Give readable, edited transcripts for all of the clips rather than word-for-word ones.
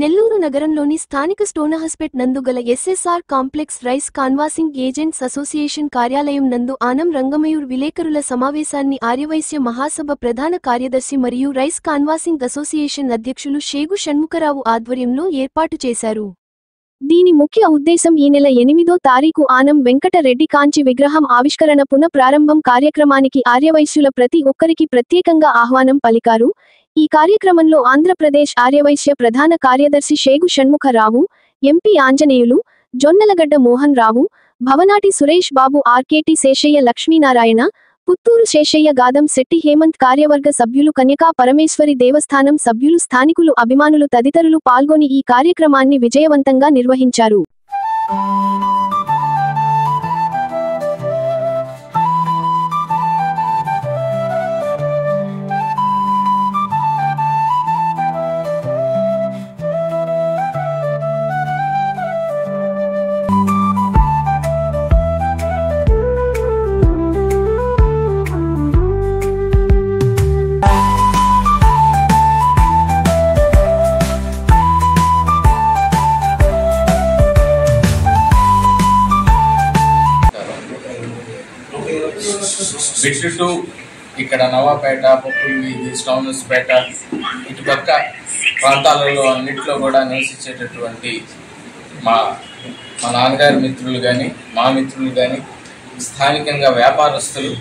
నెల్లూరు నగరంలోని స్థానిక స్టోనహస్పేట్ నందు గల SSR complex rice canvassing agents association కార్యాలయం నందు ఆనం రంగమయూర్ విలేకరుల సమావేశాన్ని ఆర్యవైశ్య మహాసభ ప్రధాన కార్యదర్శి మరియు రైస్ కాన్వాసింగ్ అసోసియేషన్ అధ్యక్షులు షేగు షణ్ముఖరావు ఆధ్వర్యంలో ఏర్పాటు చేశారు. దీని ముఖ్య ఉద్దేశం ఈ నెల 8వ తారీఖు ఆనం వెంకటరెడ్డి కాంచి విగ్రహం ఆవిష్కరణ పునఃప్రారంభం కార్యక్రమానికి ఆర్యవైశ్యుల ప్రతి ఒక్కరికి ప్రత్యేకంగా ఆహ్వానం పలికారు. ఈ కార్యక్రమంలో ఆంధ్రప్రదేశ్ ఆర్యవైశ్య ప్రధాన కార్యదర్శి షేగు షణ్ముఖరావు, ఎంపీ ఆంజనేయులు, జొన్నలగడ్డ మోహన్ రావు, భవనాటి సురేష్ బాబు, ఆర్కేటి శేషయ్య, లక్ష్మీనారాయణ, పుత్తూరు శేషయ్య, గాదం శెట్టి హేమంత్, కార్యవర్గ సభ్యులు, కన్యకా పరమేశ్వరి దేవస్థానం సభ్యులు, స్థానికులు, అభిమానులు తదితరులు పాల్గొని ఈ కార్యక్రమాన్ని విజయవంతంగా నిర్వహించారు. బిట్టు ఇక్కడ నవాపేట, పొక్కులు వీధి, స్టోనహస్పేట ఇటుపక్క ప్రాంతాలలో అన్నింటిలో కూడా నివసించేటటువంటి మా నాన్నగారి మిత్రులు కానీ, మా మిత్రులు కానీ, స్థానికంగా వ్యాపారస్తులు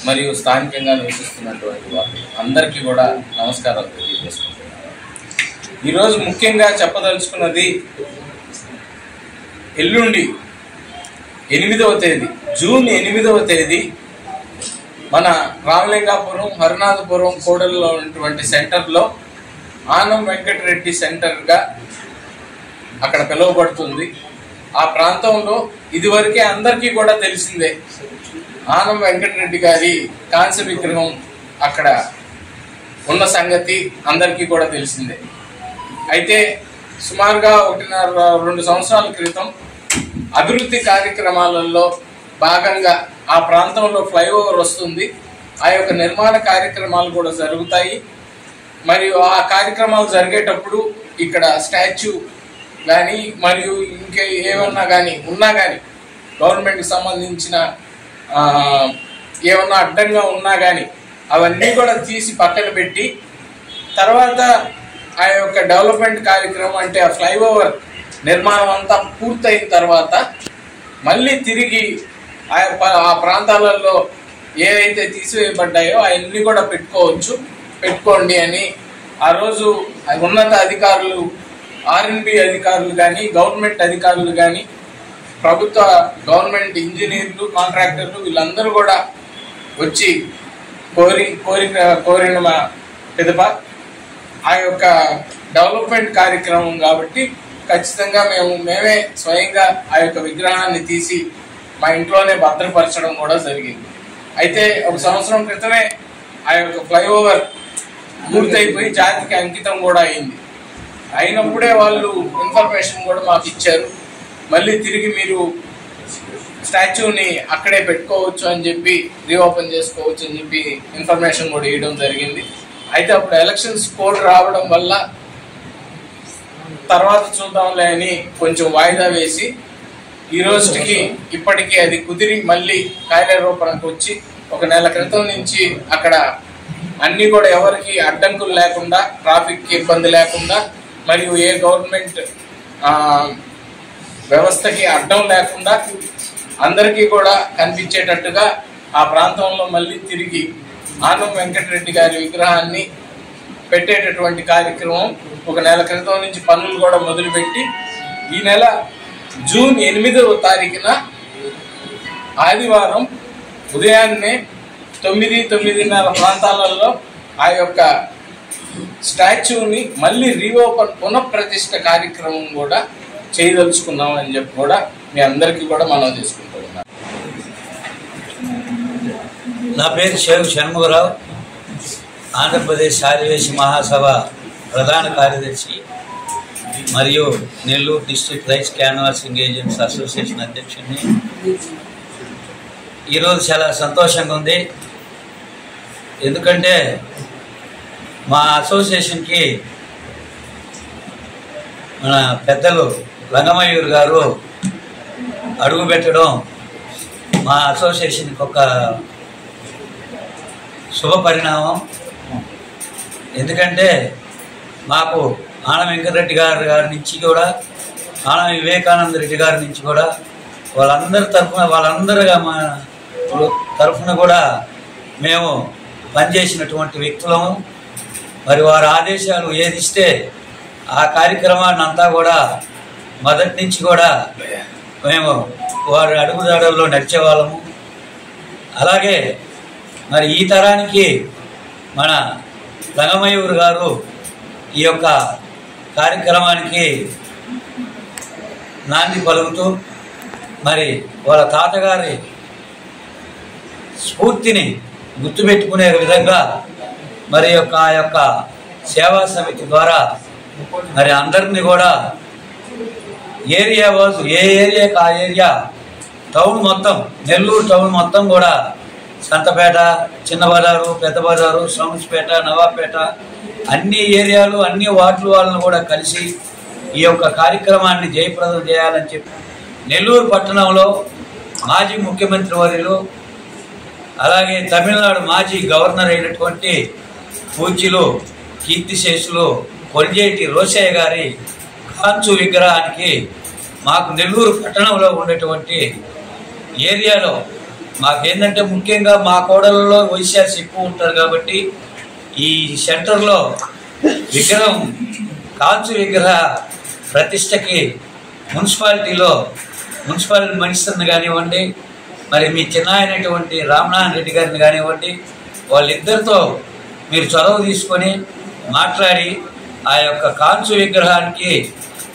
మరియు స్థానికంగా నివసిస్తున్నటువంటి వాళ్ళు అందరికీ కూడా నమస్కారాలు తెలియజేసుకుంటున్నాను. ఈరోజు ముఖ్యంగా చెప్పదలుచుకున్నది ఎల్లుండి 8వ తేదీ, జూన్ 8వ తేదీ మన రామలింగాపురం, హరినాథపురం కోడల్లో ఉన్నటువంటి సెంటర్లో ఆనం వెంకటరెడ్డి సెంటర్గా అక్కడ పిలువబడుతుంది. ఆ ప్రాంతంలో ఇదివరకే అందరికీ కూడా తెలిసిందే, ఆనం వెంకటరెడ్డి గారి కాంస్య విగ్రహం అక్కడ ఉన్న సంగతి అందరికీ కూడా తెలిసిందే. అయితే సుమారుగా 1.5-2 సంవత్సరాల క్రితం అభివృద్ధి కార్యక్రమాలలో భాగంగా ఆ ప్రాంతంలో ఫ్లైఓవర్ వస్తుంది. ఆ యొక్క నిర్మాణ కార్యక్రమాలు కూడా జరుగుతాయి. మరియు ఆ కార్యక్రమాలు జరిగేటప్పుడు ఇక్కడ స్టాచ్యూ కానీ మరియు ఇంకే ఏమన్నా కానీ ఉన్నా కానీ గవర్నమెంట్కి సంబంధించిన ఏమన్నా అడ్డంగా ఉన్నా కానీ అవన్నీ కూడా తీసి పక్కన పెట్టి తర్వాత ఆ యొక్క డెవలప్మెంట్ కార్యక్రమం అంటే ఆ ఫ్లైఓవర్ నిర్మాణం అంతా పూర్తయిన తర్వాత మళ్ళీ తిరిగి ఆ ప్రాంతాలలో ఏవైతే తీసివేయబడ్డాయో అవన్నీ కూడా పెట్టుకోండి అని ఆ రోజు ఉన్నత అధికారులు, ఆర్ఎన్బి అధికారులు కానీ, గవర్నమెంట్ అధికారులు కానీ, గవర్నమెంట్ ఇంజనీర్లు, కాంట్రాక్టర్లు వీళ్ళందరూ కూడా వచ్చి కోరిన పిదప ఆ యొక్క డెవలప్మెంట్ కార్యక్రమం కాబట్టి ఖచ్చితంగా మేమే స్వయంగా ఆ యొక్క విగ్రహాన్ని తీసి మా ఇంట్లోనే భద్రపరచడం కూడా జరిగింది. అయితే 1 సంవత్సరం క్రితమే ఆ యొక్క ఫ్లైఓవర్ పూర్తయిపోయి జాతికి అంకితం కూడా అయినప్పుడే వాళ్ళు ఇన్ఫర్మేషన్ కూడా మాకు ఇచ్చారు. మళ్ళీ తిరిగి మీరు స్టాచ్యూని అక్కడే పెట్టుకోవచ్చు అని చెప్పి, రీఓపెన్ చేసుకోవచ్చు అని చెప్పి ఇన్ఫర్మేషన్ కూడా ఇవ్వడం జరిగింది. అయితే అప్పుడు ఎలక్షన్స్ కోడ్ రావడం వల్ల తర్వాత చూద్దాంలే అని కొంచెం వాయిదా వేసి ఈ రోజుకి ఇప్పటికీ అది కుదిరి మళ్ళీ కార్యరూపణకు వచ్చి 1 నెల క్రితం నుంచి అక్కడ అన్ని కూడా ఎవరికి అడ్డంకులు లేకుండా, ట్రాఫిక్ ఇబ్బంది లేకుండా మరియు ఏ గవర్నమెంట్ వ్యవస్థకి అడ్డం లేకుండా అందరికీ కూడా కనిపించేటట్టుగా ఆ ప్రాంతంలో మళ్ళీ తిరిగి ఆనం వెంకటరెడ్డి గారి విగ్రహాన్ని పెట్టేటటువంటి కార్యక్రమం 1 నెల క్రితం నుంచి పనులు కూడా మొదలుపెట్టి ఈ నెల జూన్ 8వ తారీఖున ఆదివారం ఉదయాన్నే 9-9:30 ప్రాంతాలలో ఆ యొక్క స్టాచ్యూని మళ్ళీ పునఃప్రతిష్ఠ కార్యక్రమం కూడా చేయదలుచుకున్నాం అని చెప్పి కూడా మీ అందరికీ కూడా మనం తీసుకుంటున్నాం. నా పేరు షేగు షణ్ముఖరావు, ఆంధ్రప్రదేశ్ ఆర్యవైశ్య మహాసభ ప్రధాన కార్యదర్శి మరియు Nellore district rice canvassing agents association అధ్యక్షుడిని. ఈరోజు చాలా సంతోషంగా ఉంది, ఎందుకంటే మా అసోసియేషన్కి మన పెద్దలు రంగమయూర్ గారు అడుగు పెట్టడం మా అసోసియేషన్కి ఒక శుభ పరిణామం. ఎందుకంటే మాకు ఆనం వెంకటరెడ్డి గారి నుంచి కూడా, ఆనం వివేకానంద రెడ్డి గారి నుంచి కూడా, వాళ్ళందరి తరఫున కూడా మేము పనిచేసినటువంటి వ్యక్తులము. మరి వారి ఆదేశాలు ఏది ఇస్తే ఆ కార్యక్రమాన్ని అంతా కూడా మొదటి నుంచి కూడా మేము వారి అడుగుదాడల్లో నడిచేవాళ్ళము. అలాగే మరి ఈ తరానికి మన రంగమయూర్ గారు ఈ యొక్క కార్యక్రమానికి నాంది పలుకుతూ మరి వాళ్ళ తాతగారి స్ఫూర్తిని గుర్తుపెట్టుకునే విధంగా మరి ఆ యొక్క సేవా సమితి ద్వారా మరి అందరినీ కూడా ఏరియా ఏ ఏరియాకి ఆ ఏరియా టౌన్ మొత్తం, నెల్లూరు టౌన్ మొత్తం కూడా, సంతపేట, చిన్న బజారు, పెద్ద బజారు, సౌంస్పేట, నవాపేట, అన్ని ఏరియాలు, అన్ని వార్డుల వాళ్ళను కూడా కలిసి ఈ యొక్క కార్యక్రమాన్ని జయప్రదం చేయాలని చెప్పి నెల్లూరు పట్టణంలో మాజీ ముఖ్యమంత్రి వర్యులు, అలాగే తమిళనాడు మాజీ గవర్నర్ అయినటువంటి పూజ్యులు కీర్తిశేషులు కొల్జేటి రోషయ్య గారి కాంచు విగ్రహానికి మాకు నెల్లూరు పట్టణంలో ఉండేటువంటి ఏరియాలో మాకేంటంటే ముఖ్యంగా మా కోడలలో వైశ్యాస్ ఎక్కువ ఉంటారు కాబట్టి ఈ సెంటర్లో విగ్రహం కాంచు విగ్రహ ప్రతిష్టకి మున్సిపాలిటీ మినిస్టర్ని కానివ్వండి, మరి మీ చిన్న అయినటువంటి రామనారాయణ రెడ్డి గారిని కానివ్వండి, వాళ్ళిద్దరితో మీరు చొరవ తీసుకొని మాట్లాడి ఆ యొక్క కాంచు విగ్రహానికి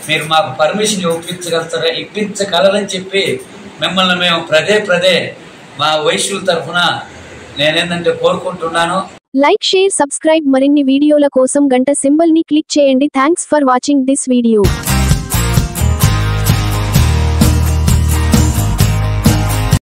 మీరు మాకు పర్మిషన్ ఇప్పించగలరని చెప్పి మిమ్మల్ని మేము ప్రదే మా వైశ్యుల తరఫున నేనేంటంటే కోరుకుంటున్నాను. Like, share, subscribe. మరిన్ని వీడియోల కోసం గంట సింబల్ ని క్లిక్ చేయండి. Thanks for watching this video.